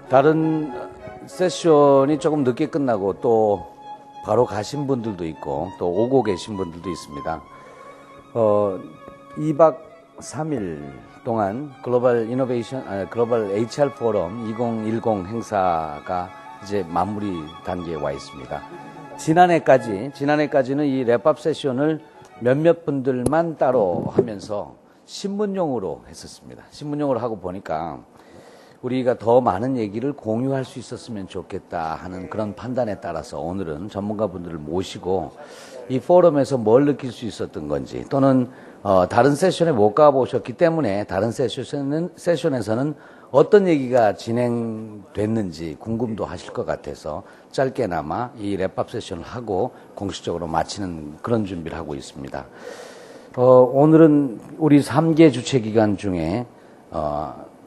다른 세션이 조금 늦게 끝나고 또 바로 가신 분들도 있고 또 오고 계신 분들도 있습니다. 2박 3일 동안 글로벌 HR 포럼 2010 행사가 이제 마무리 단계에 와 있습니다. 지난해까지는 이 랩업 세션을 몇몇 분들만 따로 하면서 신문용으로 했었습니다. 신문용으로 하고 보니까 우리가 더 많은 얘기를 공유할 수 있었으면 좋겠다 하는 그런 판단에 따라서 오늘은 전문가분들을 모시고 이 포럼에서 뭘 느낄 수 있었던 건지 또는 다른 세션에 못 가보셨기 때문에 다른 세션에서는 어떤 얘기가 진행됐는지 궁금도 하실 것 같아서 짧게나마 이 랩업 세션을 하고 공식적으로 마치는 그런 준비를 하고 있습니다. 오늘은 우리 3개 주최기관 중에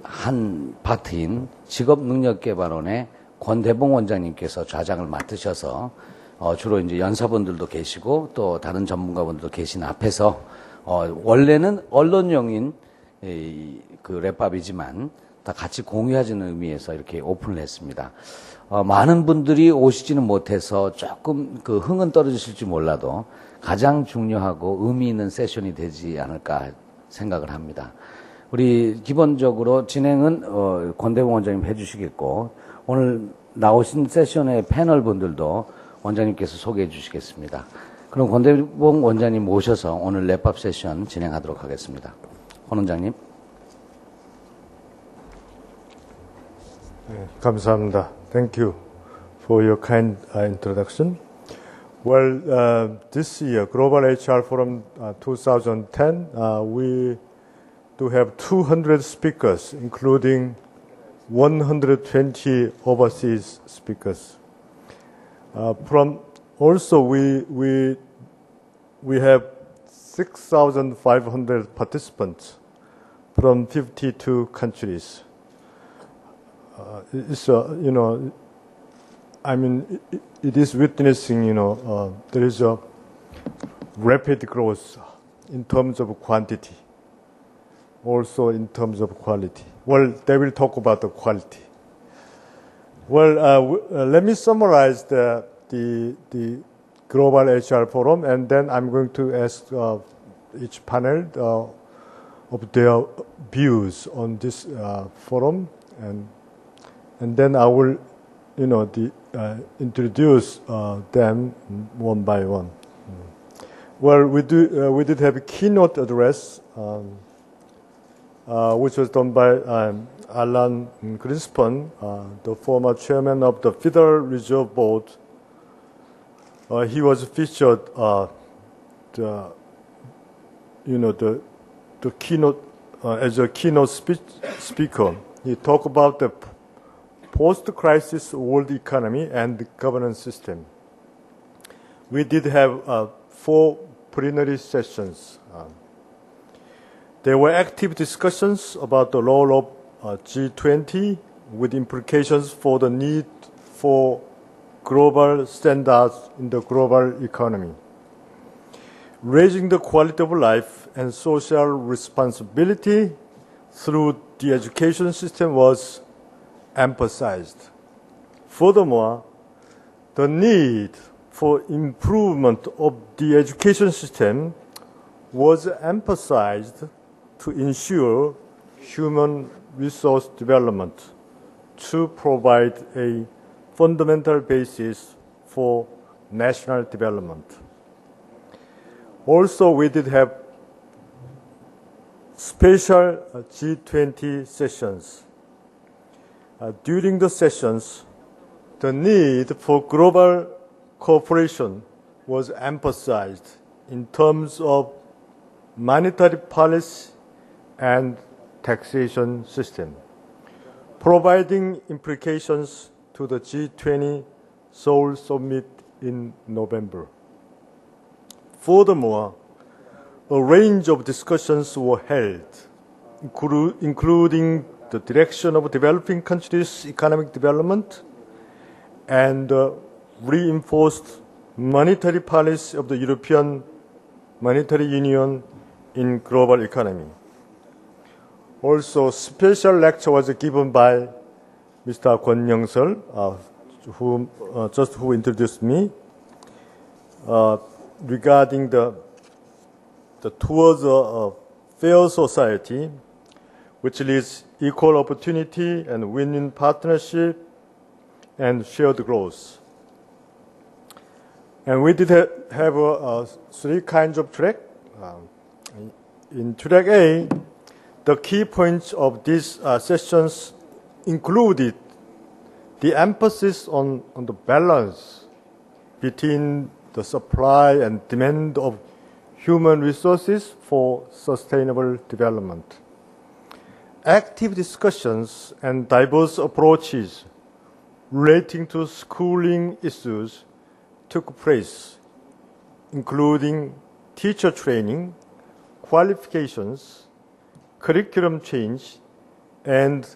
한 파트인 직업능력개발원의 권대봉 원장님께서 좌장을 맡으셔서 주로 이제 연사분들도 계시고 또 다른 전문가분들도 계신 앞에서 원래는 언론용인 그 랩밥이지만 다 같이 공유하자는 의미에서 이렇게 오픈을 했습니다. 많은 분들이 오시지는 못해서 조금 그 흥은 떨어지실지 몰라도 가장 중요하고 의미 있는 세션이 되지 않을까 생각을 합니다. 우리 기본적으로 진행은 권대봉 원장님 해주시겠고 오늘 나오신 세션의 패널 분들도 원장님께서 소개해 주시겠습니다. 그럼 권대봉 원장님 모셔서 오늘 랩업 세션 진행하도록 하겠습니다. 권 원장님. 네, 감사합니다. Thank you for your kind introduction. Well, this year, Global HR Forum 2010, we do have 200 speakers, including 120 overseas speakers. Also, we have 6,500 participants from 52 countries. It's it is witnessing, there is a rapid growth in terms of quantity, also in terms of quality. Well, they will talk about the quality. Well, let me summarize the Global HR Forum, and then I'm going to ask each panel of their views on this forum, and then I will, introduce them one by one. Well, we did have a keynote address, which was done by Alan Greenspan, the former chairman of the Federal Reserve Board. He was featured, the keynote as a keynote speaker. He talked about the post-crisis world economy and the governance system. We did have 4 plenary sessions. There were active discussions about the role of G20 with implications for the need for global standards in the global economy. Raising the quality of life and social responsibility through the education system was emphasized. Furthermore, the need for improvement of the education system was emphasized to ensure human resource development to provide a fundamental basis for national development. Also, we did have special G20 sessions. During the sessions, the need for global cooperation was emphasized in terms of monetary policy and taxation system, providing implications to the G20 Seoul Summit in November. Furthermore, a range of discussions were held, including the direction of developing countries' economic development and reinforced monetary policy of the European Monetary Union in global economy. Also, special lecture was given by Mr. Kwon Young-seol, who introduced me, regarding the towards a fair society, which leads equal opportunity and win-win partnership and shared growth. And we did have three kinds of track. In track A, the key points of these sessions included the emphasis on the balance between the supply and demand of human resources for sustainable development. Active discussions and diverse approaches relating to schooling issues took place, including teacher training, qualifications, curriculum change, and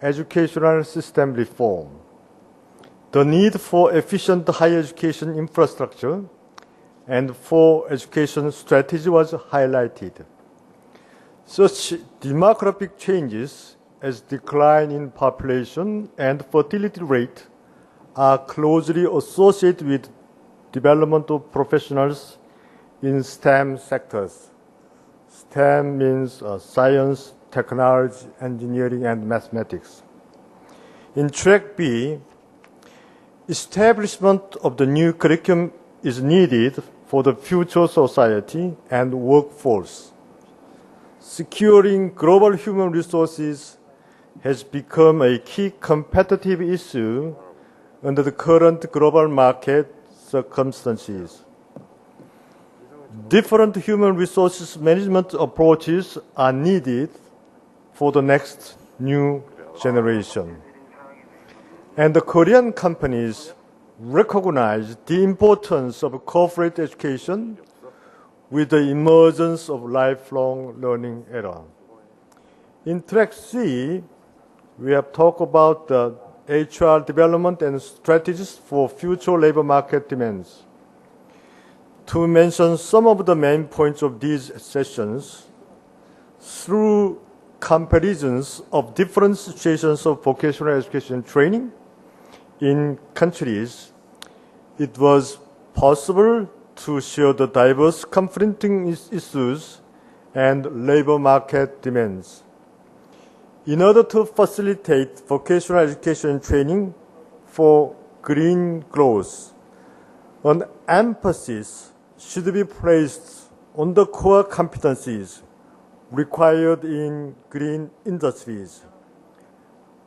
educational system reform. The need for efficient higher education infrastructure and for education strategy was highlighted. Such demographic changes as decline in population and fertility rate are closely associated with development of professionals in STEM sectors. STEM means science, technology, engineering, and mathematics. In track B, establishment of the new curriculum is needed for the future society and workforce. Securing global human resources has become a key competitive issue under the current global market circumstances. Different human resources management approaches are needed for the next new generation. And the Korean companies recognize the importance of corporate education with the emergence of lifelong learning era. In track C, we have talked about the HR development and strategies for future labor market demands. To mention some of the main points of these sessions, through comparisons of different situations of vocational education training in countries, it was possible to share the diverse confronting issues and labor market demands. In order to facilitate vocational education training for green growth, an emphasis should be placed on the core competencies required in green industries.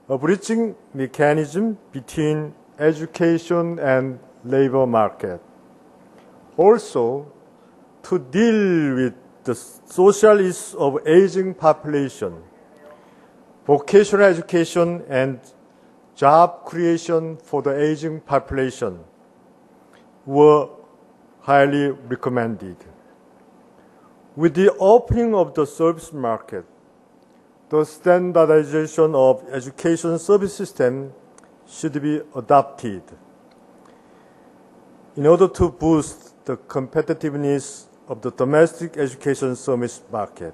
A bridging mechanism between education and labor market. Also, to deal with the social issues of aging population, vocational education and job creation for the aging population were highly recommended. With the opening of the service market, the standardization of education service system should be adopted in order to boost the competitiveness of the domestic education service market.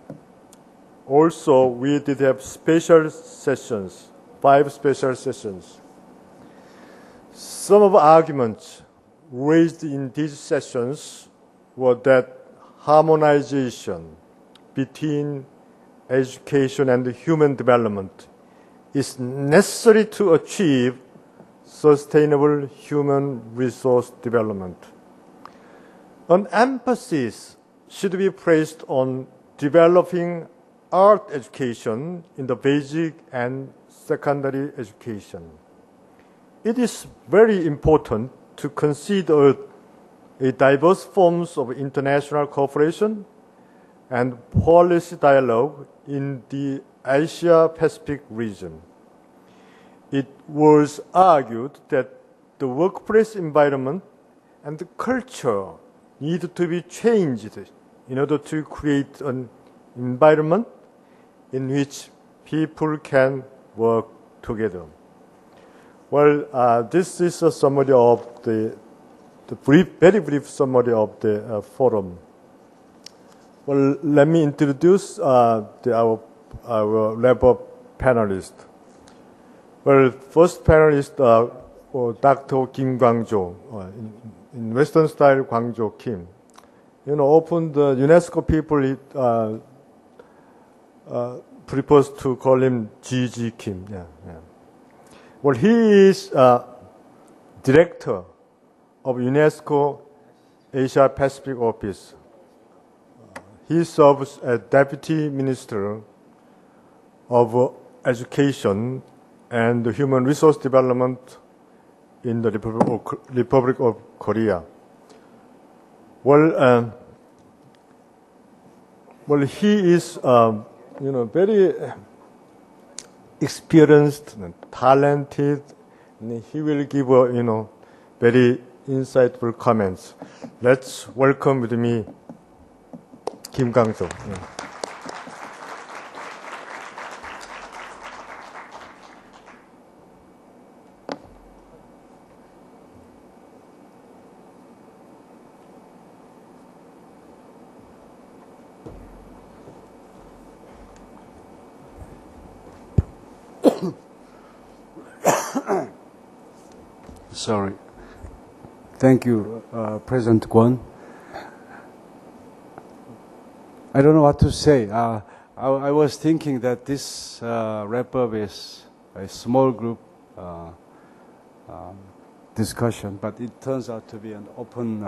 Also, we did have special sessions, 5 special sessions. Some of the arguments raised in these sessions were that harmonization between education and human development is necessary to achieve sustainable human resource development. An emphasis should be placed on developing art education in the basic and secondary education. It is very important to consider a diverse forms of international cooperation and policy dialogue in the Asia-Pacific region. It was argued that the workplace environment and the culture need to be changed in order to create an environment in which people can work together. Well, this is a summary of the very brief summary of the forum. Well, let me introduce our labor panelists. Well, first panelist, Dr. Kim Gwangjo, in Western style, Gwangjo Kim. You know, often the UNESCO people prefers to call him GG Kim. Yeah, yeah. Well, he is director of UNESCO Asia Pacific Office. He serves as Deputy Minister of Education and Human Resource Development in the Republic of Korea. Well, he is, very experienced and talented, and he will give, very insightful comments. Let's welcome with me Kim Gwangjo. Yeah. Sorry. Thank you, President Kwon. I don't know what to say. I was thinking that this wrap-up is a small group discussion, but it turns out to be an open,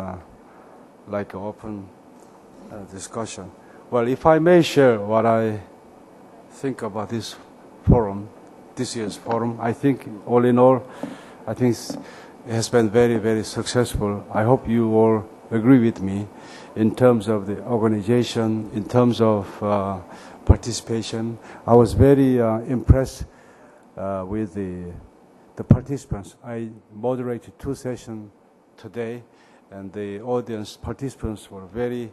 discussion. Well, if I may share what I think about this forum, this year's forum, I think all in all, I think it has been very, very successful. I hope you all agree with me in terms of the organization, in terms of participation. I was very impressed with the participants. I moderated 2 sessions today, and the audience participants were very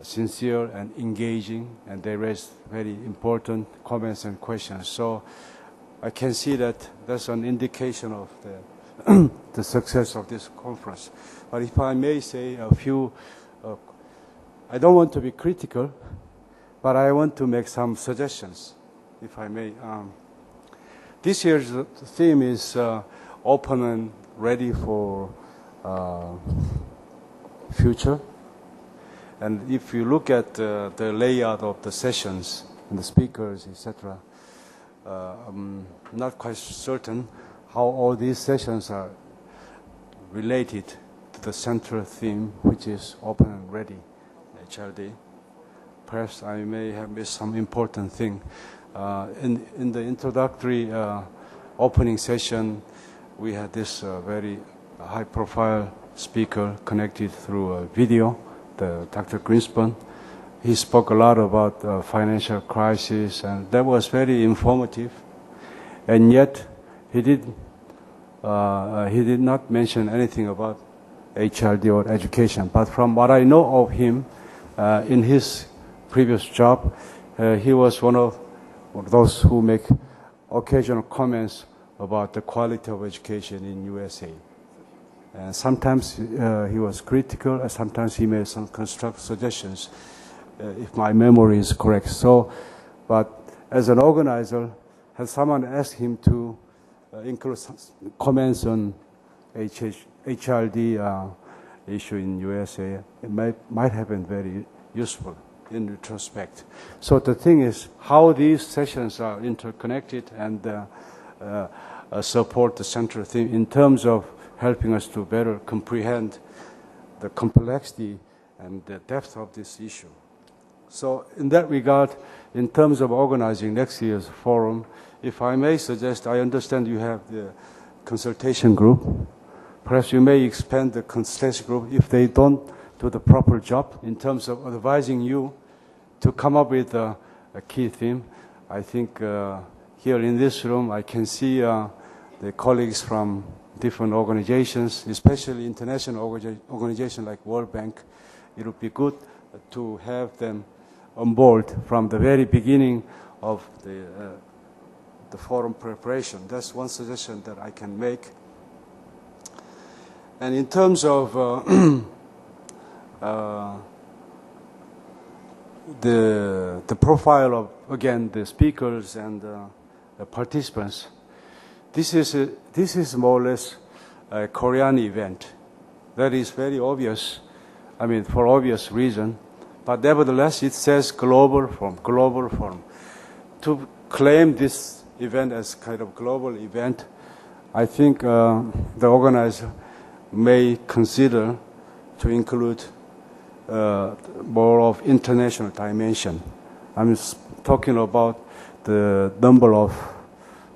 sincere and engaging, and they raised very important comments and questions. So I can see that that's an indication of the success of this conference. But if I may say a few, I don't want to be critical, but I want to make some suggestions, if I may. This year's theme is open and ready for future. And if you look at the layout of the sessions and the speakers, etc., I'm not quite certain how all these sessions are related to the central theme, which is open and ready, HRD. Perhaps I may have missed some important thing. In the introductory opening session, we had this very high-profile speaker connected through a video, Dr. Greenspan. He spoke a lot about financial crisis, and that was very informative. And yet, he did not mention anything about HRD or education. But from what I know of him, in his previous job, he was one of those who make occasional comments about the quality of education in USA. And sometimes he was critical, and sometimes he made some constructive suggestions, if my memory is correct. So, but as an organizer, has someone asked him to include some comments on HRD issue in USA, it might have been very useful in retrospect. So the thing is how these sessions are interconnected and support the central theme in terms of helping us to better comprehend the complexity and the depth of this issue. So in that regard, in terms of organizing next year's forum, if I may suggest, I understand you have the consultation group. Perhaps you may expand the consultation group if they don't do the proper job in terms of advising you to come up with a key theme. I think here in this room, I can see the colleagues from different organizations, especially international organizations like World Bank. It would be good to have them on board from the very beginning of the forum preparation. That's one suggestion that I can make. And in terms of the profile of, again, the speakers and participants. This is more or less a Korean event. That is very obvious, I mean, for obvious reason. But nevertheless, it says global forum, global forum. To claim this event as kind of global event, I think the organizer may consider to include more of international dimension. I'm talking about the number of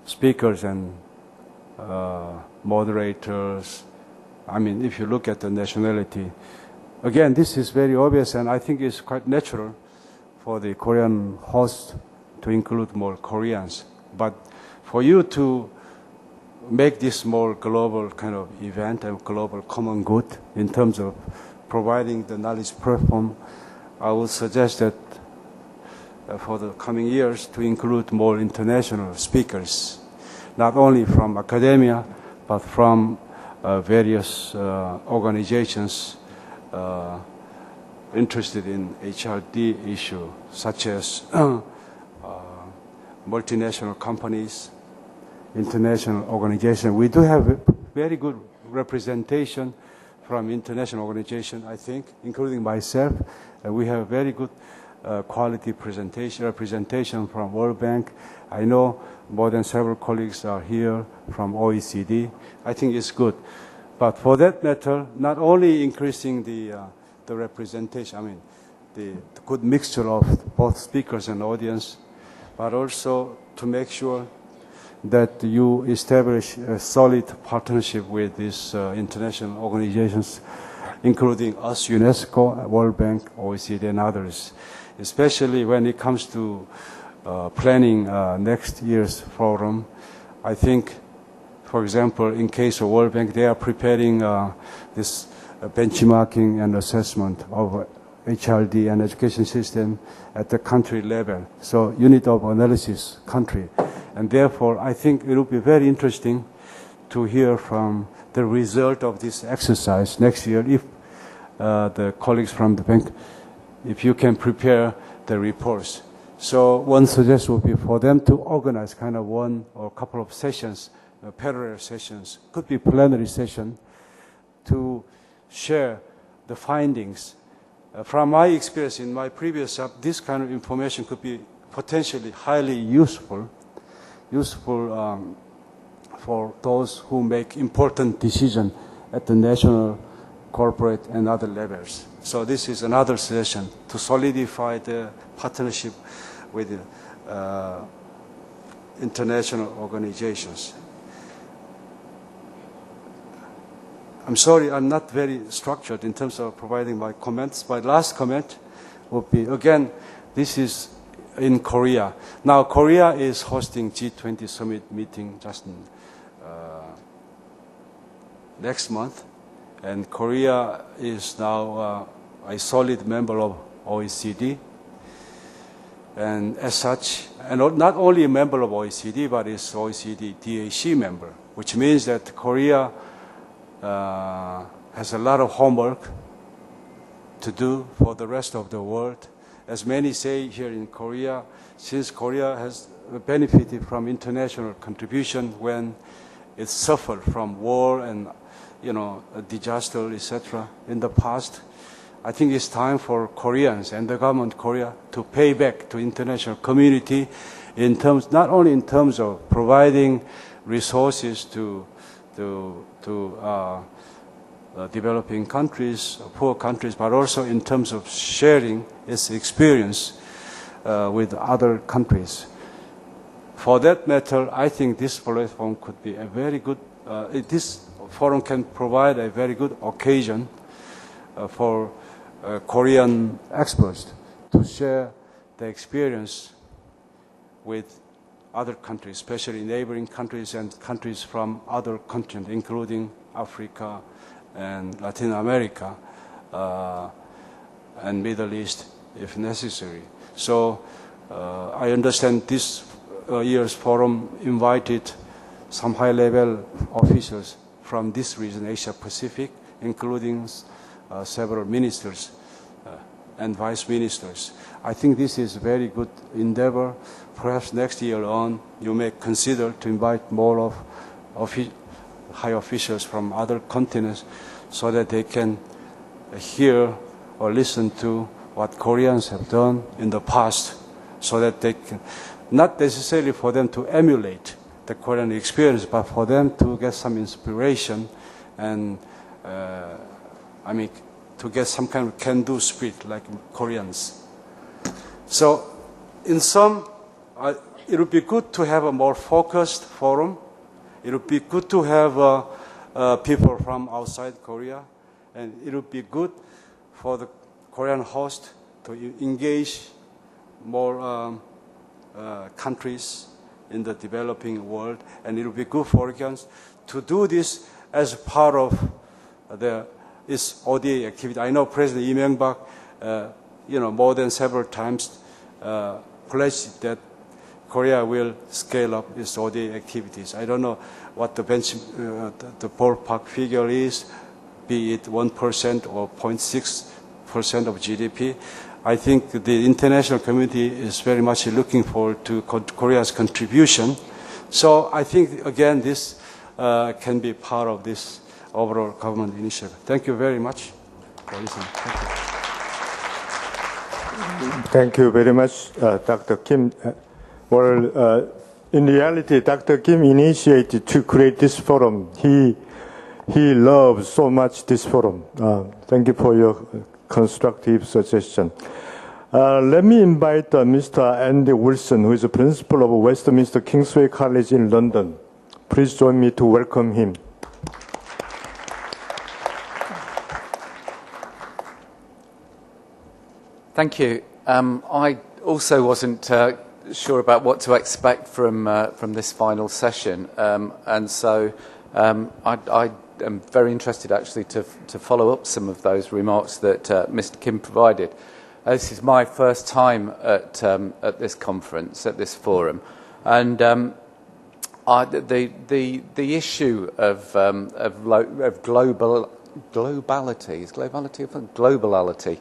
speakers and moderators. I mean, if you look at the nationality, again, this is very obvious, and I think it's quite natural for the Korean host to include more Koreans. But for you to make this more global kind of event and global common good in terms of providing the knowledge platform, I would suggest that for the coming years to include more international speakers, not only from academia, but from various organizations interested in HRD issue, such as multinational companies, international organizations. We do have a very good representation from international organizations, I think, including myself. We have very good quality representation from World Bank. I know more than several colleagues are here from OECD. I think it's good. But for that matter, not only increasing the representation, I mean, the good mixture of both speakers and audience, but also to make sure that you establish a solid partnership with these international organizations, including us, UNESCO, World Bank, OECD, and others, especially when it comes to planning next year's forum. I think, for example, in case of World Bank, they are preparing this benchmarking and assessment of HRD and education system at the country level. So unit of analysis country. And therefore, I think it will be very interesting to hear from the result of this exercise next year if the colleagues from the bank, if you can prepare the reports. So one suggestion would be for them to organize kind of one or a couple of sessions, parallel sessions, could be plenary session, to share the findings. From my experience in my previous job, this kind of information could be potentially highly useful for those who make important decisions at the national, corporate, and other levels. So this is another suggestion to solidify the partnership with international organizations. I'm sorry, I'm not very structured in terms of providing my comments. My last comment would be, again, this is in Korea. Now, Korea is hosting G20 summit meeting just next month. And Korea is now a solid member of OECD. And as such, and not only a member of OECD, but is OECD DAC member, which means that Korea has a lot of homework to do for the rest of the world. As many say here in Korea, since Korea has benefited from international contribution when it suffered from war and a disaster, etc. in the past, I think it's time for Koreans and the government of Korea to pay back to international community in terms, not only in terms of providing resources to developing countries, poor countries, but also in terms of sharing its experience with other countries. For that matter, I think this platform could be a very good, this forum can provide a very good occasion for Korean experts to share the experience with other countries, especially neighboring countries and countries from other continents, including Africa and Latin America and Middle East, if necessary. So I understand this year's forum invited some high-level officials from this region, Asia Pacific, including several ministers and vice ministers. I think this is a very good endeavor. Perhaps next year on, you may consider to invite more of high officials from other continents so that they can hear or listen to what Koreans have done in the past, so that they can, not necessarily for them to emulate the Korean experience, but for them to get some inspiration and, to get some kind of can-do spirit like Koreans. So, in sum, it would be good to have a more focused forum. It would be good to have people from outside Korea, and it would be good for the Korean host to engage more countries in the developing world, and it would be good for Koreans to do this as part of its ODA activity. I know President Lee Myung-bak, more than several times pledged that Korea will scale up its ODA activities. I don't know what the ballpark figure is, be it 1% or 0.6% of GDP. I think the international community is very much looking forward to Korea's contribution. So I think, again, this can be part of this overall government initiative. Thank you very much for listening. Thank you very much, Dr. Kim. In reality, Dr. Kim initiated to create this forum. He loves so much this forum. Thank you for your constructive suggestion. Let me invite Mr. Andy Wilson, who is the principal of Westminster Kingsway College in London. Please join me to welcome him. Thank you. I also wasn't sure about what to expect from this final session, and so I am very interested actually to follow up some of those remarks that Mr. Kim provided. This is my first time at this conference, at this forum, and the issue of globality.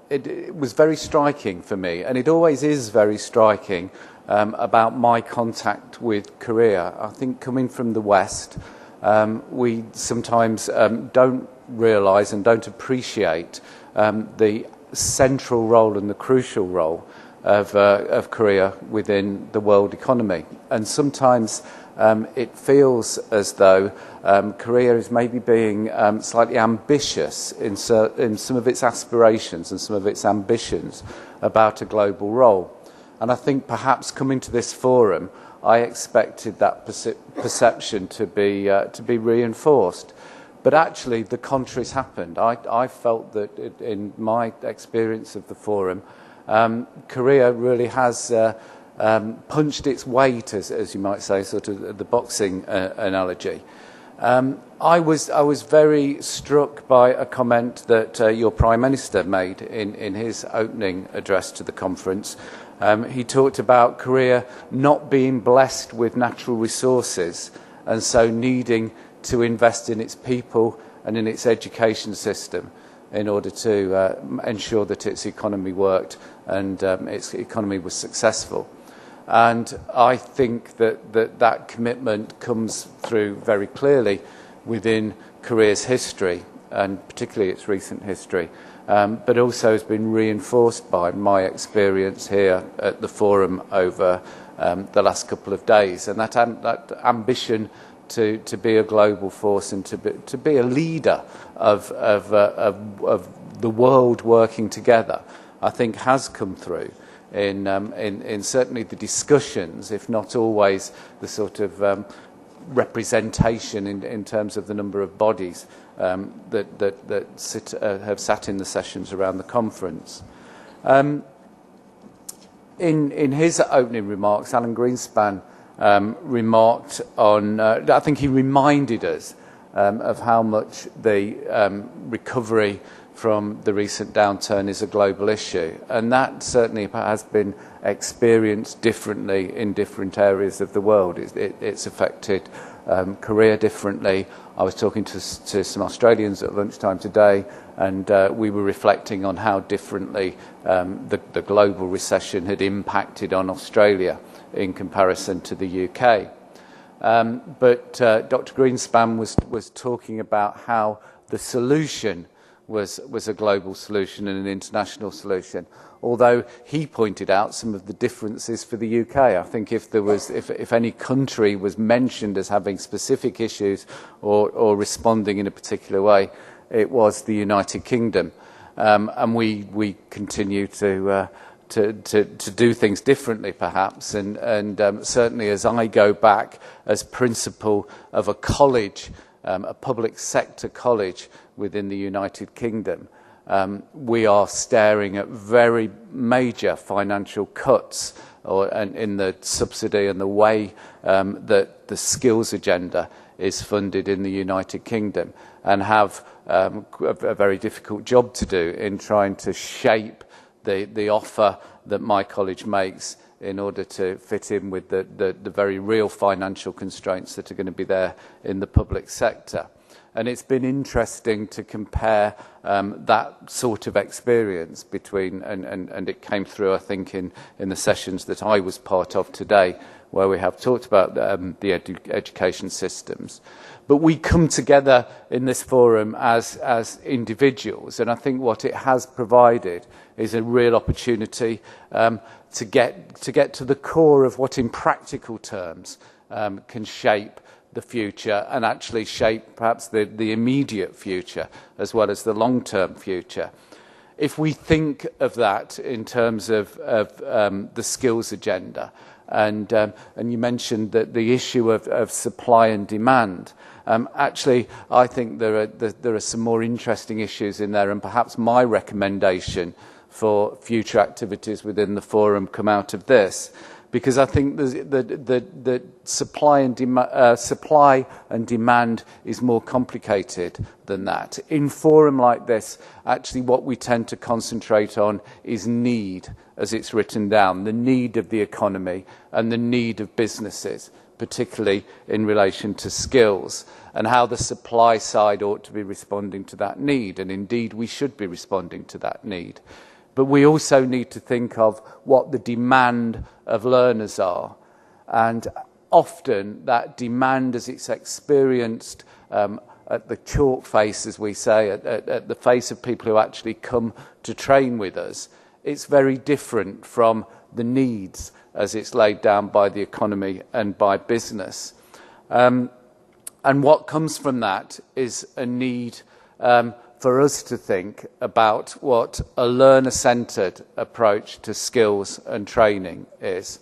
It was very striking for me, and it always is very striking about my contact with Korea. I think coming from the West, we sometimes don't realise and don't appreciate the central role and the crucial role of Korea within the world economy. And sometimes it feels as though Korea is maybe being slightly ambitious in some of its aspirations and some of its ambitions about a global role. And I think perhaps coming to this forum, I expected that perception to be reinforced. But actually, the contrary's happened. I felt that in my experience of the forum, Korea really has punched its weight, as you might say, sort of the boxing analogy. I was very struck by a comment that your Prime Minister made in his opening address to the conference. He talked about Korea not being blessed with natural resources and so needing to invest in its people and in its education system in order to ensure that its economy worked and its economy was successful. And I think that commitment comes through very clearly within Korea's history, and particularly its recent history, but also has been reinforced by my experience here at the forum over the last couple of days. And that ambition to be a global force and to be a leader of the world working together, I think has come through in certainly the discussions, if not always the sort of representation in terms of the number of bodies that have sat in the sessions around the conference. In his opening remarks, Alan Greenspan remarked on, I think he reminded us of how much the recovery from the recent downturn is a global issue. And that certainly has been experienced differently in different areas of the world. It's affected career differently. I was talking to some Australians at lunchtime today, and we were reflecting on how differently the global recession had impacted on Australia in comparison to the UK. But Dr. Greenspan was talking about how the solution was a global solution and an international solution, although he pointed out some of the differences for the UK. I think if any country was mentioned as having specific issues or responding in a particular way, it was the United Kingdom. And we continue to do things differently, perhaps, and certainly as I go back as principal of a college, a public sector college within the United Kingdom, we are staring at very major financial cuts in the subsidy and the way that the skills agenda is funded in the United Kingdom, and have a very difficult job to do in trying to shape the offer that my college makes in order to fit in with the very real financial constraints that are going to be there in the public sector. And it's been interesting to compare that sort of experience between, and it came through, I think, in the sessions that I was part of today, where we have talked about the education systems. But we come together in this forum as individuals, and I think what it has provided is a real opportunity to get to the core of what, in practical terms, can shape the future, and actually shape perhaps the immediate future as well as the long-term future. If we think of that in terms of the skills agenda, and you mentioned that the issue of supply and demand, actually I think there are some more interesting issues in there, and perhaps my recommendation for future activities within the forum come out of this. Because I think the supply and demand is more complicated than that. In forum like this, actually what we tend to concentrate on is need, as it's written down, the need of the economy and the need of businesses, particularly in relation to skills, and how the supply side ought to be responding to that need, and indeed we should be responding to that need. But we also need to think of what the demand of learners are. And often that demand, as it's experienced at the chalk face, as we say, at the face of people who actually come to train with us, it's very different from the needs as it's laid down by the economy and by business. And what comes from that is a need for us to think about what a learner-centred approach to skills and training is,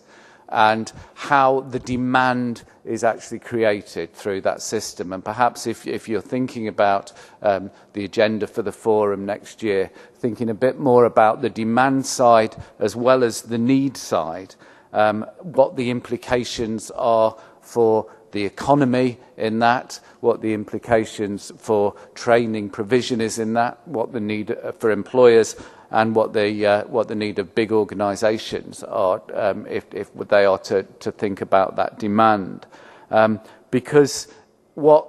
and how the demand is actually created through that system. And perhaps if you're thinking about the agenda for the forum next year, thinking a bit more about the demand side as well as the need side, what the implications are for the economy in that, what the implications for training provision is in that, what the need for employers, and what the need of big organisations are, if they are to think about that demand. Because what,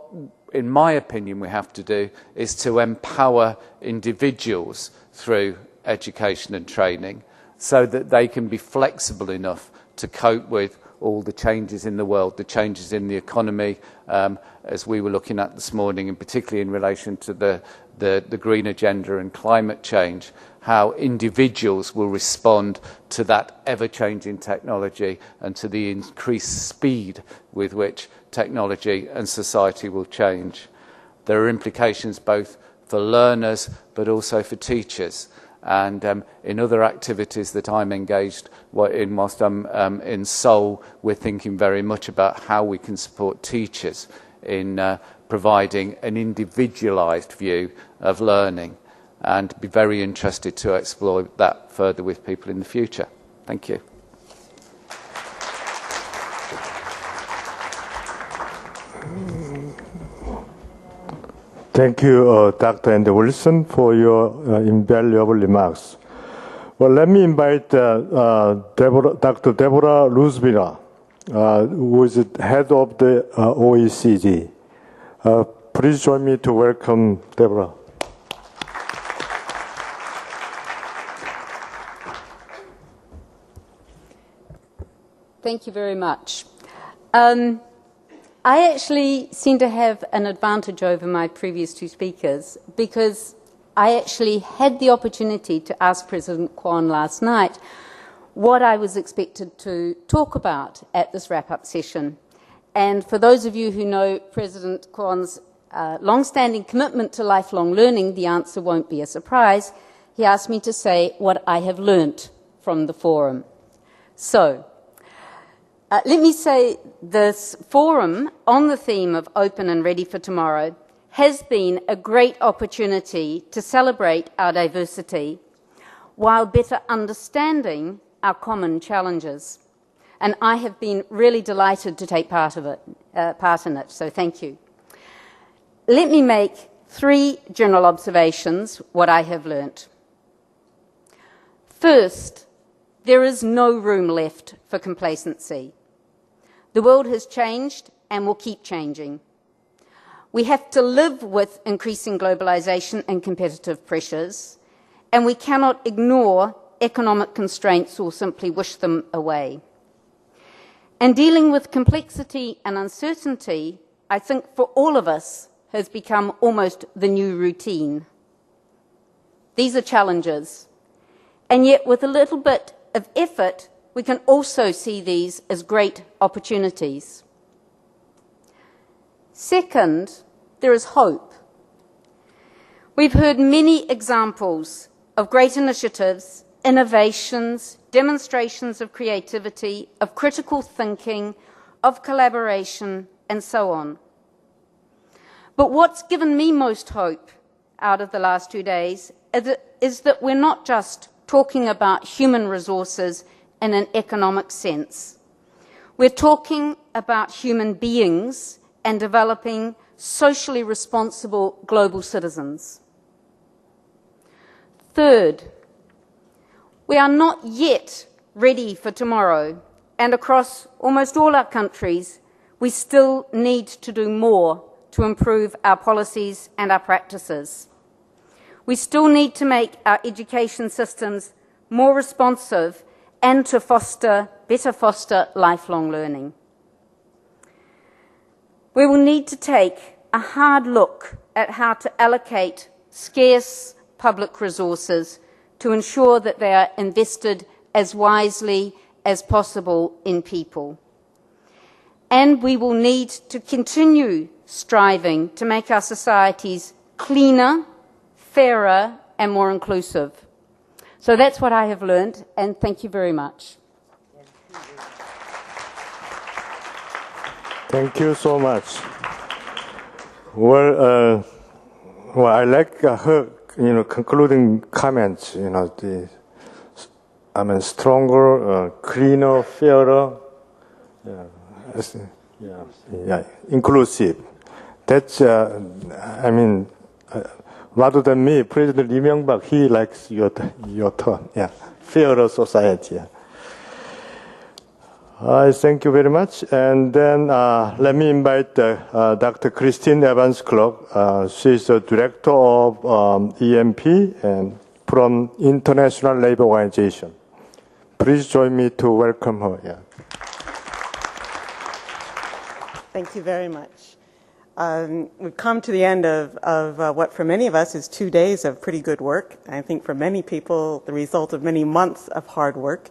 in my opinion, we have to do is to empower individuals through education and training so that they can be flexible enough to cope with all the changes in the world, the changes in the economy, as we were looking at this morning, and particularly in relation to the green agenda and climate change, how individuals will respond to that ever-changing technology and to the increased speed with which technology and society will change. There are implications both for learners but also for teachers. And in other activities that I'm engaged in whilst I'm in Seoul, we're thinking very much about how we can support teachers in providing an individualised view of learning, and be very interested to explore that further with people in the future. Thank you. Thank you, Dr. Andy Wilson, for your invaluable remarks. Well, let me invite Dr. Deborah Luzbina who is head of the OECD. Please join me to welcome Deborah. Thank you very much. I actually seem to have an advantage over my previous two speakers because I actually had the opportunity to ask President Kwan last night what I was expected to talk about at this wrap-up session. And for those of you who know President Kwan's long-standing commitment to lifelong learning, the answer won't be a surprise. He asked me to say what I have learnt from the forum. So, let me say this forum on the theme of Open and Ready for Tomorrow has been a great opportunity to celebrate our diversity while better understanding our common challenges. And I have been really delighted to take part in it, so thank you. Let me make 3 general observations, what I have learnt. First, there is no room left for complacency. The world has changed and will keep changing. We have to live with increasing globalisation and competitive pressures, and we cannot ignore economic constraints or simply wish them away. And dealing with complexity and uncertainty, I think for all of us, has become almost the new routine. These are challenges, and yet with a little bit of effort, we can also see these as great opportunities. Second, there is hope. We've heard many examples of great initiatives, innovations, demonstrations of creativity, of critical thinking, of collaboration, and so on. But what's given me most hope out of the last 2 days is that we're not just talking about human resources in an economic sense. We're talking about human beings and developing socially responsible global citizens. Third, we are not yet ready for tomorrow, and across almost all our countries, we still need to do more to improve our policies and our practices. We still need to make our education systems more responsive and to better foster lifelong learning. We will need to take a hard look at how to allocate scarce public resources to ensure that they are invested as wisely as possible in people. And we will need to continue striving to make our societies cleaner, fairer, and more inclusive. So that's what I have learned, and thank you very much. Thank you so much. Well, I like her, concluding comments. Stronger, cleaner, fairer, inclusive. That's, rather than me, President Lee Myung-bak, he likes your term. Yeah, fairer society. Yeah. I thank you very much. And then let me invite Dr. Christine Evans-Clark. She is the director of EMP and from International Labour Organization. Please join me to welcome her. Yeah. Thank you very much. We've come to the end of what for many of us is 2 days of pretty good work. I think for many people, the result of many months of hard work.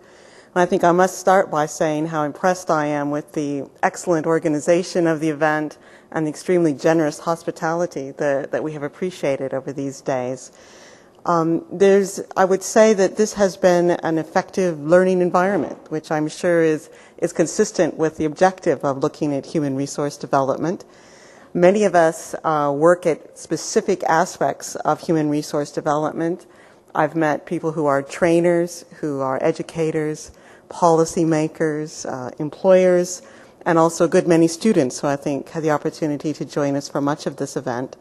And I think I must start by saying how impressed I am with the excellent organization of the event and the extremely generous hospitality that we have appreciated over these days. I would say that this has been an effective learning environment, which I'm sure is consistent with the objective of looking at human resource development. Many of us work at specific aspects of human resource development. I've met people who are trainers, who are educators, policymakers, employers, and also a good many students who I think had the opportunity to join us for much of this event.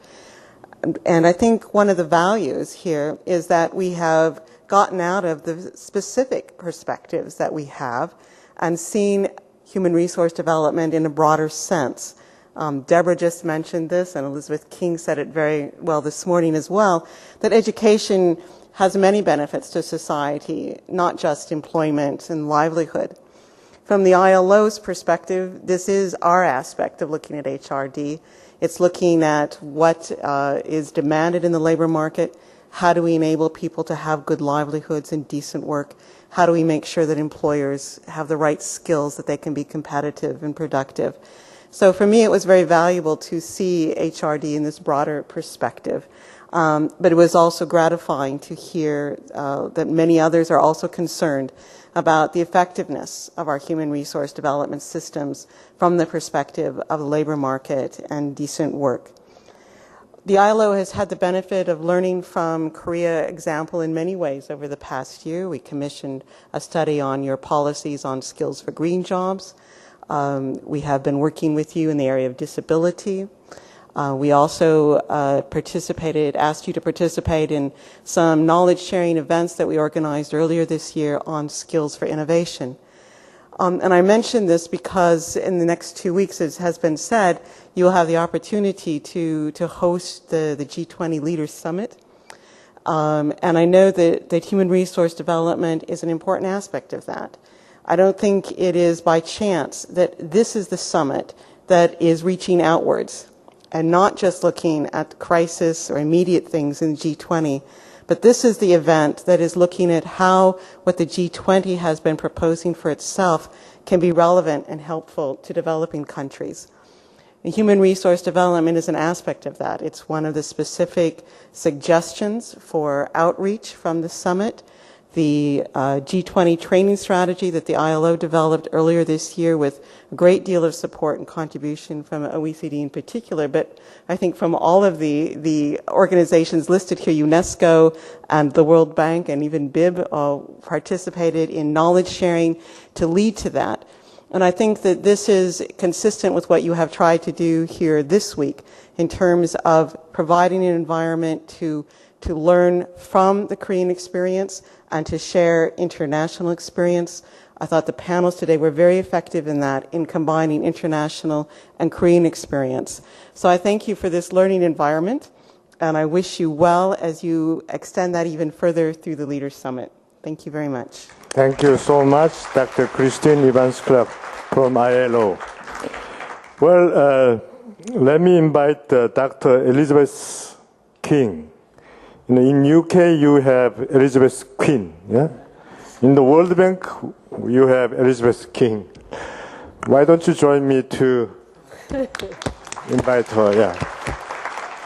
And I think one of the values here is that we have gotten out of the specific perspectives that we have and seen human resource development in a broader sense. Deborah just mentioned this, and Elizabeth King said it very well this morning as well, that education has many benefits to society, not just employment and livelihood. From the ILO's perspective, this is our aspect of looking at HRD. It's looking at what is demanded in the labor market. How do we enable people to have good livelihoods and decent work? How do we make sure that employers have the right skills that they can be competitive and productive? So for me, it was very valuable to see HRD in this broader perspective. But it was also gratifying to hear that many others are also concerned about the effectiveness of our human resource development systems from the perspective of the labor market and decent work. The ILO has had the benefit of learning from Korea example in many ways over the past year. We commissioned a study on your policies on skills for green jobs. We have been working with you in the area of disability. We also asked you to participate in some knowledge sharing events that we organized earlier this year on skills for innovation. And I mention this because in the next 2 weeks, as has been said, you will have the opportunity to host the G20 Leaders Summit. And I know that human resource development is an important aspect of that. I don't think it is by chance that this is the summit that is reaching outwards and not just looking at crisis or immediate things in G20, but this is the event that is looking at how what the G20 has been proposing for itself can be relevant and helpful to developing countries. And human resource development is an aspect of that. It's one of the specific suggestions for outreach from the summit. The G20 training strategy that the ILO developed earlier this year with a great deal of support and contribution from OECD in particular, but I think from all of the organizations listed here, UNESCO and the World Bank and even BIB participated in knowledge sharing to lead to that. And I think that this is consistent with what you have tried to do here this week in terms of providing an environment to learn from the Korean experience and to share international experience. I thought the panels today were very effective in that, in combining international and Korean experience. So I thank you for this learning environment, and I wish you well as you extend that even further through the Leaders Summit. Thank you very much. Thank you so much, Dr. Christine Evans-Clark from ILO. Well, let me invite Dr. Elizabeth King. In UK, you have Elizabeth Queen. Yeah? In the World Bank, you have Elizabeth King. Why don't you join me to invite her? Yeah.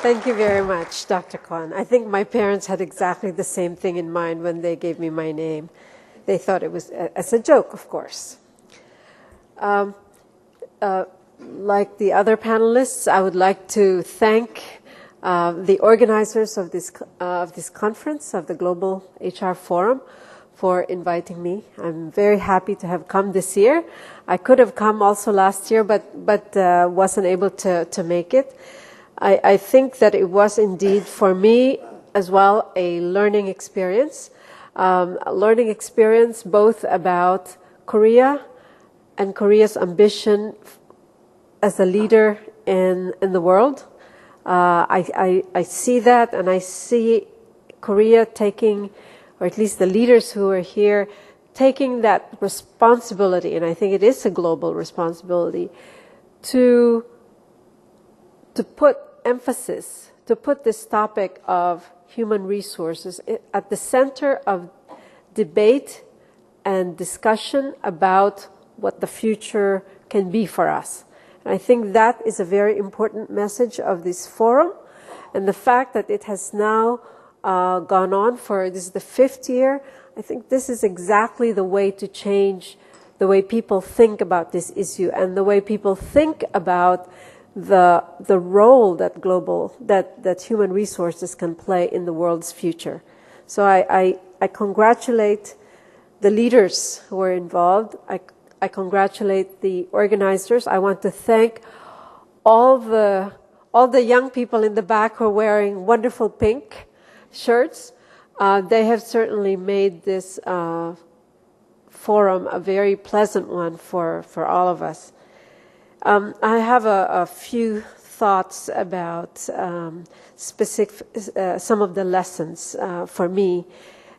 Thank you very much, Dr. Kwan. I think my parents had exactly the same thing in mind when they gave me my name. They thought it was as a joke, of course. Like the other panelists, I would like to thank the organizers of this conference, of the Global HR Forum, for inviting me. I'm very happy to have come this year. I could have come also last year, but wasn't able to make it. I think that it was indeed, for me as well, a learning experience. A learning experience both about Korea and Korea's ambition as a leader in the world. I see that, and I see Korea taking, or at least the leaders who are here, taking that responsibility, and I think it is a global responsibility, to put emphasis, to put this topic of human resources at the center of debate and discussion about what the future can be for us. And I think that is a very important message of this forum, and the fact that it has now gone on for, this is the 5th year, I think this is exactly the way to change the way people think about this issue and the way people think about the role that human resources can play in the world's future. So I congratulate the leaders who are involved. I congratulate the organizers. I want to thank all the young people in the back who are wearing wonderful pink shirts. They have certainly made this forum a very pleasant one for all of us. I have a few thoughts about some of the lessons for me.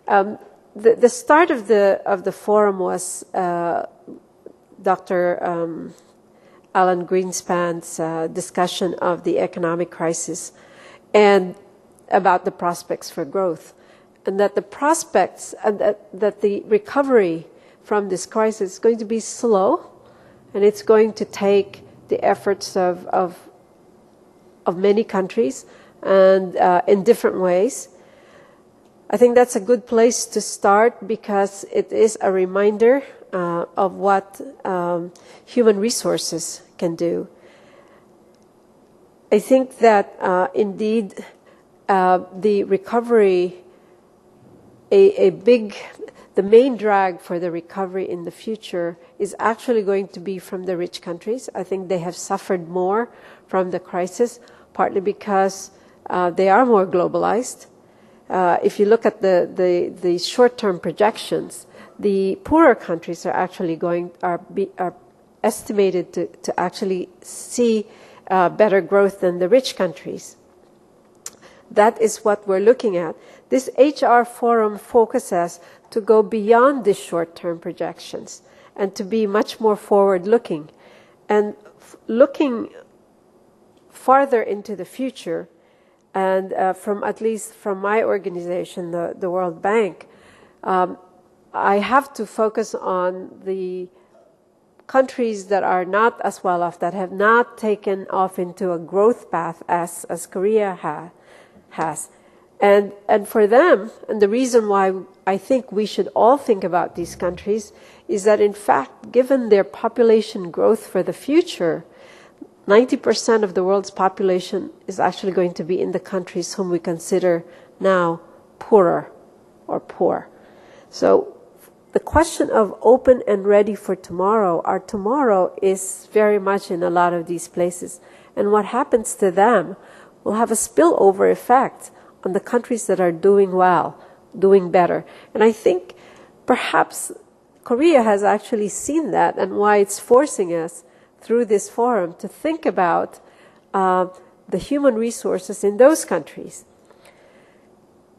The start of the forum was Dr. Alan Greenspan's discussion of the economic crisis and about the prospects for growth, and that the prospects and that the recovery from this crisis is going to be slow, and it's going to take the efforts of many countries and in different ways. I think that's a good place to start because it is a reminder of what human resources can do. I think that indeed the recovery, the main drag for the recovery in the future is actually going to be from the rich countries. I think they have suffered more from the crisis, partly because they are more globalized. If you look at the short-term projections, the poorer countries are actually are estimated to actually see better growth than the rich countries. That is what we're looking at. This HR forum focuses to go beyond these short-term projections and to be much more forward-looking and looking farther into the future. And at least from my organization, the World Bank, I have to focus on the countries that are not as well off, that have not taken off into a growth path as Korea has. And for them, and the reason why I think we should all think about these countries is that, in fact, given their population growth for the future, 90% of the world's population is actually going to be in the countries whom we consider now poorer or poor. So the question of open and ready for tomorrow, our tomorrow is very much in a lot of these places. And what happens to them will have a spillover effect on the countries that are doing well, doing better. And I think perhaps Korea has actually seen that, and why it's forcing us through this forum to think about the human resources in those countries.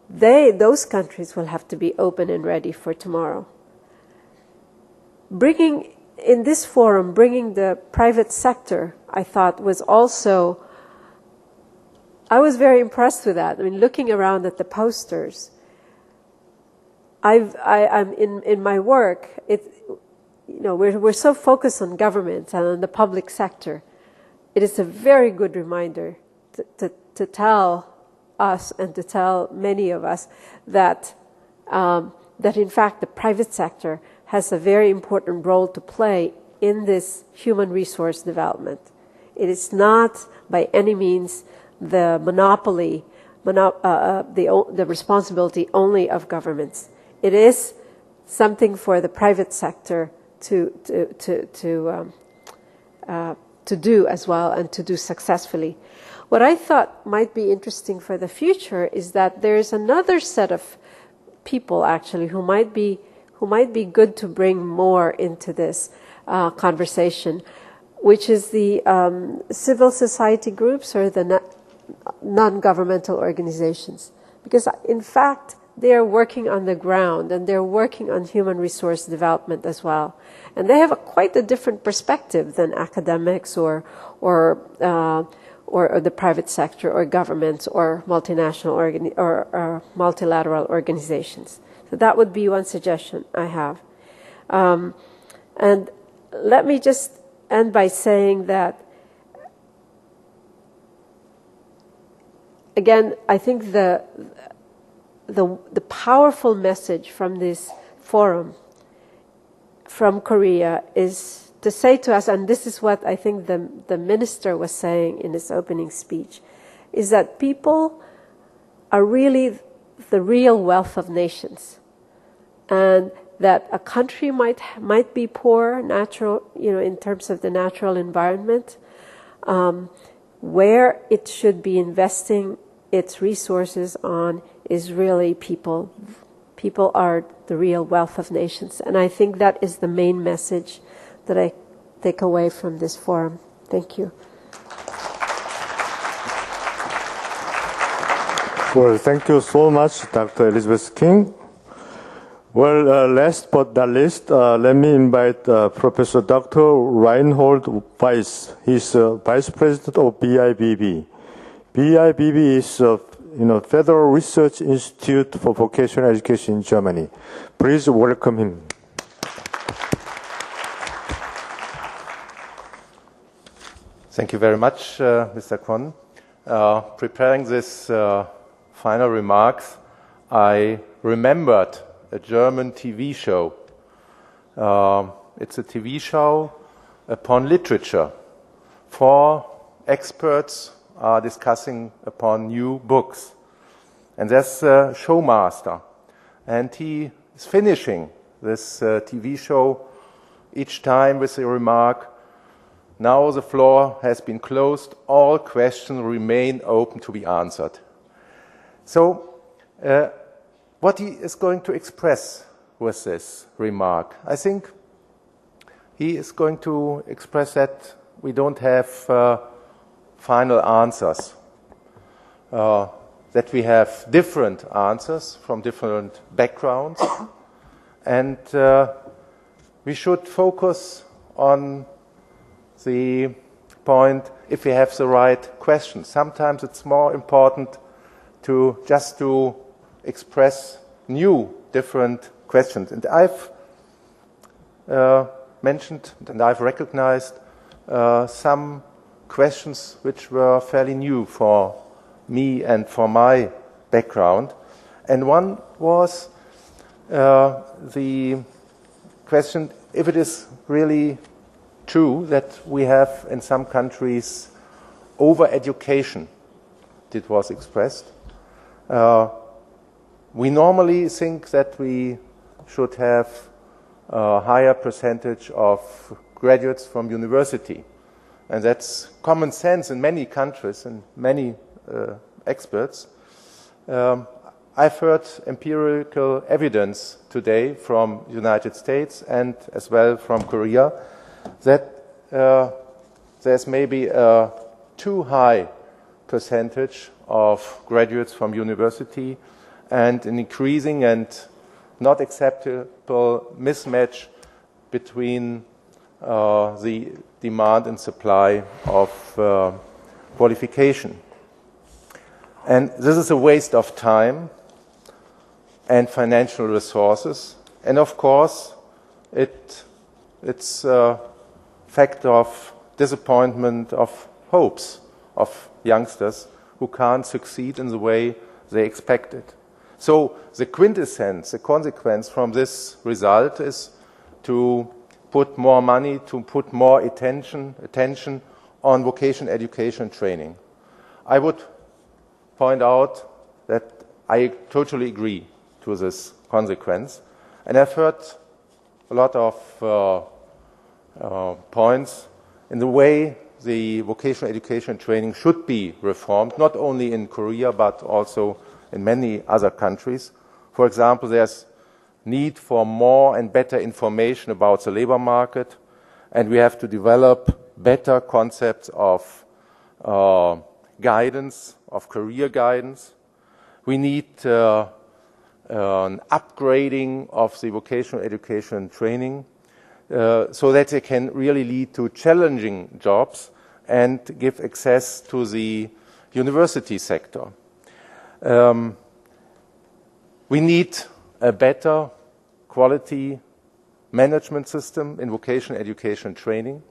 Those countries will have to be open and ready for tomorrow. In this forum, bringing the private sector, I thought was also, I was very impressed with that. I mean, looking around at the posters, I'm in my work, we're so focused on government and on the public sector. It is a very good reminder to tell us and to tell many of us that in fact the private sector has a very important role to play in this human resource development. It is not by any means the monopoly, the responsibility only of governments. It is something for the private sector to do as well, and to do successfully. What I thought might be interesting for the future is that there is another set of people actually who might be good to bring more into this conversation, which is the civil society groups or the non-governmental organizations, because in fact they are working on the ground and they're working on human resource development as well, and they have quite a different perspective than academics or the private sector or governments or multinational or multilateral organizations. So that would be one suggestion I have. And let me just end by saying that, again, I think the powerful message from this forum from Korea is to say to us, and this is what I think the minister was saying in his opening speech, is that people are really the real wealth of nations, and that a country might be poor, in terms of the natural environment, where it should be investing its resources on is really people People are the real wealth of nations. And I think that is the main message that I take away from this forum. Thank you. Well, thank you so much, Dr. Elizabeth King. Well, last but not least, let me invite Professor Dr. Reinhold Weiss. He's Vice President of BIBB. BIBB is Federal Research Institute for Vocational Education in Germany. Please welcome him. Thank you very much, Mr. Kwon. Preparing this final remarks, I remembered a German TV show. It's a TV show upon literature. 4 experts are discussing upon new books. And there's a showmaster. And he is finishing this TV show each time with a remark, "Now the floor has been closed. All questions remain open to be answered." So, what he is going to express with this remark, I think he is going to express that we don't have final answers, that we have different answers from different backgrounds, and we should focus on the point if we have the right questions. Sometimes it's more important to just express new, different questions. And I've mentioned and I've recognized some questions which were fairly new for me and for my background. And one was the question if it is really true that we have in some countries over-education. It was expressed. We normally think that we should have a higher percentage of graduates from university. And that's common sense in many countries and many experts. I've heard empirical evidence today from the United States and as well from Korea that there's maybe a too high percentage of graduates from university and an increasing and not acceptable mismatch between the demand and supply of qualification. And this is a waste of time and financial resources. And of course, it's a fact of disappointment of hopes of youngsters who can't succeed in the way they expected. So the quintessence, the consequence from this result is to put more money, to put more attention on vocational education training. I would point out that I totally agree to this consequence. And I've heard a lot of points in the way the vocational education training should be reformed, not only in Korea, but also in many other countries. For example, there's need for more and better information about the labor market, and we have to develop better concepts of guidance, of career guidance. We need an upgrading of the vocational education training so that it can really lead to challenging jobs and give access to the university sector. We need a better quality management system in vocational education training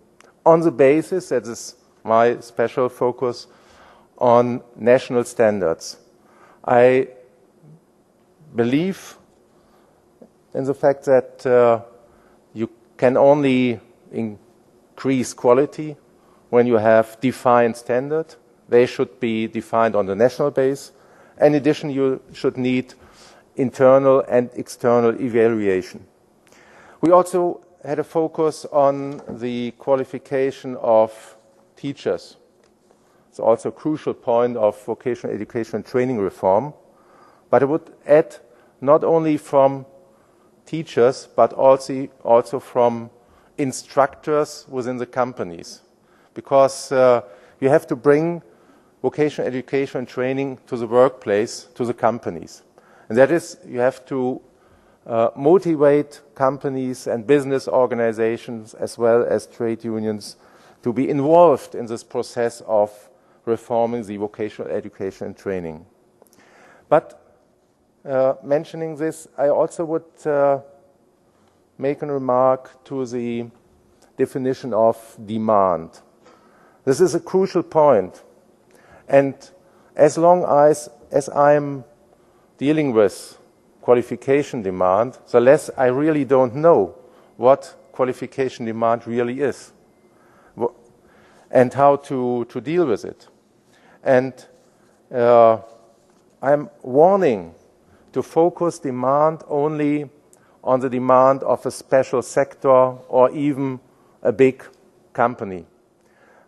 on the basis, that is my special focus, on national standards. I believe in the fact that you can only increase quality when you have defined standards. They should be defined on the national base. In addition, you should need internal and external evaluation. We also had a focus on the qualification of teachers. It's also a crucial point of vocational education and training reform. But I would add not only from teachers, but also from instructors within the companies. Because you have to bring vocational education and training to the workplace, to the companies. And that is, you have to motivate companies and business organizations as well as trade unions to be involved in this process of reforming the vocational education and training. But mentioning this, I also would make a remark to the definition of demand. This is a crucial point. And as long as I'm dealing with qualification demand, the less I really don't know what qualification demand really is and how to deal with it. And I'm warning to focus demand only on the demand of a special sector or even a big company.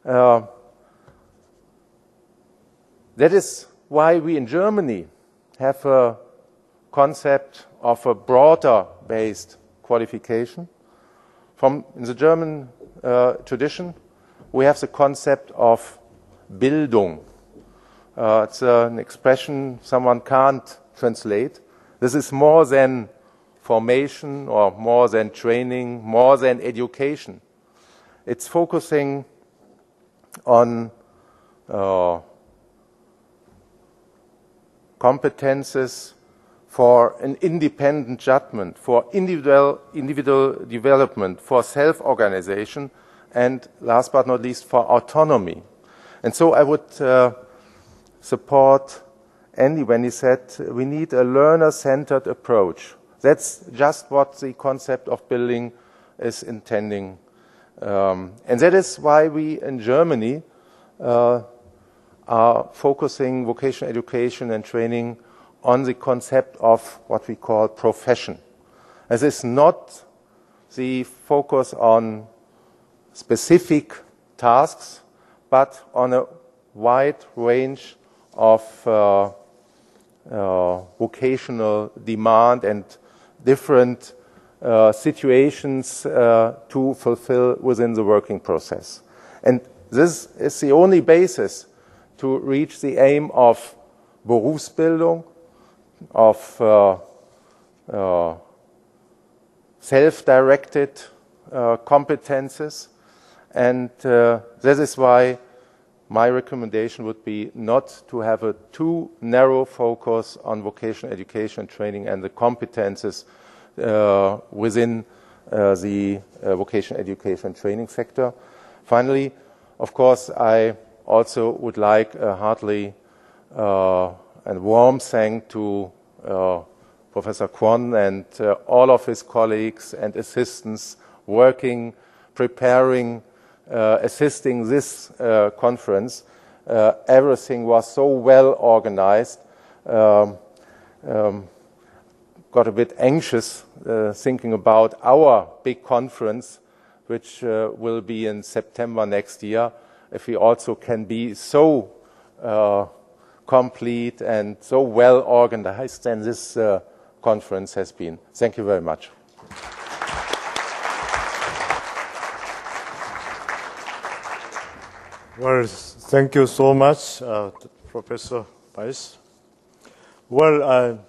That is why we in Germany have a concept of a broader-based qualification. In the German tradition, we have the concept of Bildung. It's an expression someone can't translate. This is more than formation or more than training, more than education. It's focusing on competences for an independent judgment, for individual development, for self-organization, and last but not least, for autonomy. And so I would support Andy when he said we need a learner-centered approach. That's just what the concept of building is intending. And that is why we in Germany are focusing vocational education and training on the concept of what we call profession. This is not the focus on specific tasks, but on a wide range of vocational demand and different situations to fulfill within the working process. And this is the only basis to reach the aim of Berufsbildung, of self-directed competences. And this is why my recommendation would be not to have a too narrow focus on vocational education and training and the competences within the vocational education and training sector. Finally, of course, I also would like a heartily and warm thank to Professor Kwon and all of his colleagues and assistants working, preparing, assisting this conference. Everything was so well organized. Got a bit anxious thinking about our big conference, which will be in September next year, if we also can be so complete and so well organized as this conference has been. Thank you very much. Well, thank you so much, Professor Weiss. Well,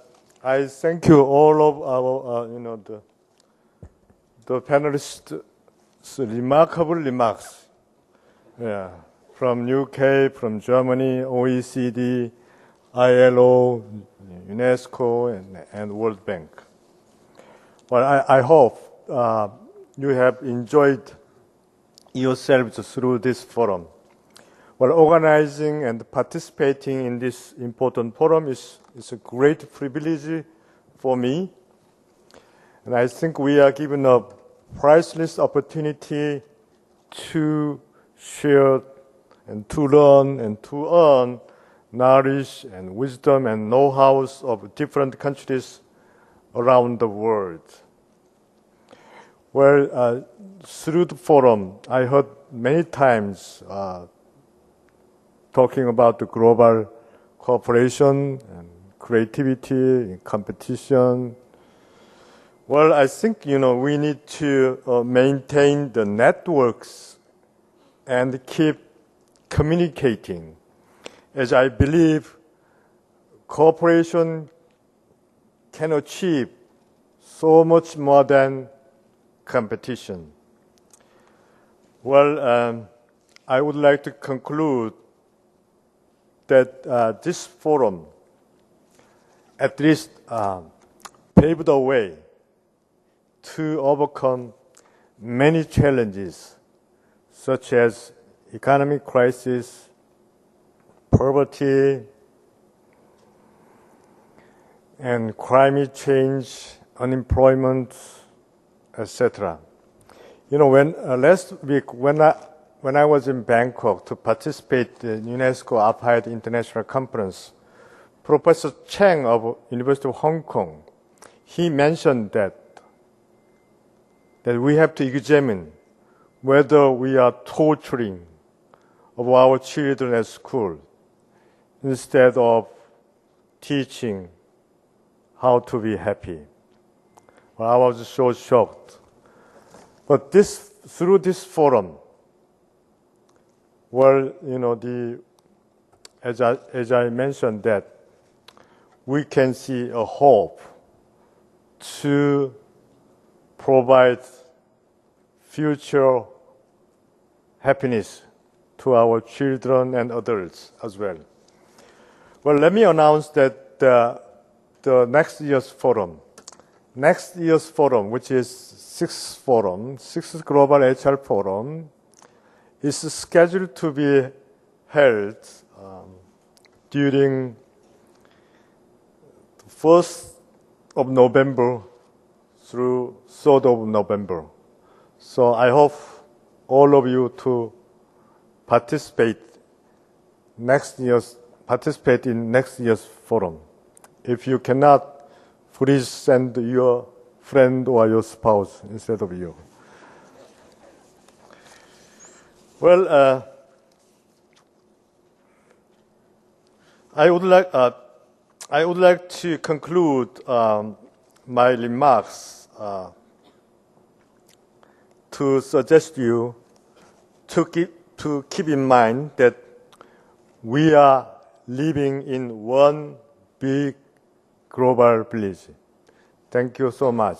I thank you all of our, the panelists' remarkable remarks. Yeah, from UK, from Germany, OECD, ILO, UNESCO, and World Bank. Well, I hope you have enjoyed yourselves through this forum. Well, organizing and participating in this important forum is a great privilege for me. And I think we are given a priceless opportunity to share and to learn and to earn knowledge and wisdom and know-hows of different countries around the world. Well, through the forum, I heard many times talking about the global cooperation and creativity, in competition. Well, I think, we need to maintain the networks and keep communicating, as I believe cooperation can achieve so much more than competition. Well, I would like to conclude that this forum at least paved the way to overcome many challenges, such as economic crisis, poverty, and climate change, unemployment, etc. When last week, when I was in Bangkok to participate in UNESCO APAID International Conference, Professor Cheng of University of Hong Kong, he mentioned that we have to examine whether we are torturing of our children at school instead of teaching how to be happy. Well, I was so shocked. But through this forum, well, as I mentioned, that we can see a hope to provide future happiness to our children and adults as well. Well, let me announce that the next year's forum, which is sixth Global HR Forum, is scheduled to be held during the 1st of November through 3rd of November. So I hope all of you to participate in next year's forum. If you cannot, please send your friend or your spouse instead of you. Well, I would like to conclude my remarks to suggest you to keep in mind that we are living in one big global village. Thank you so much.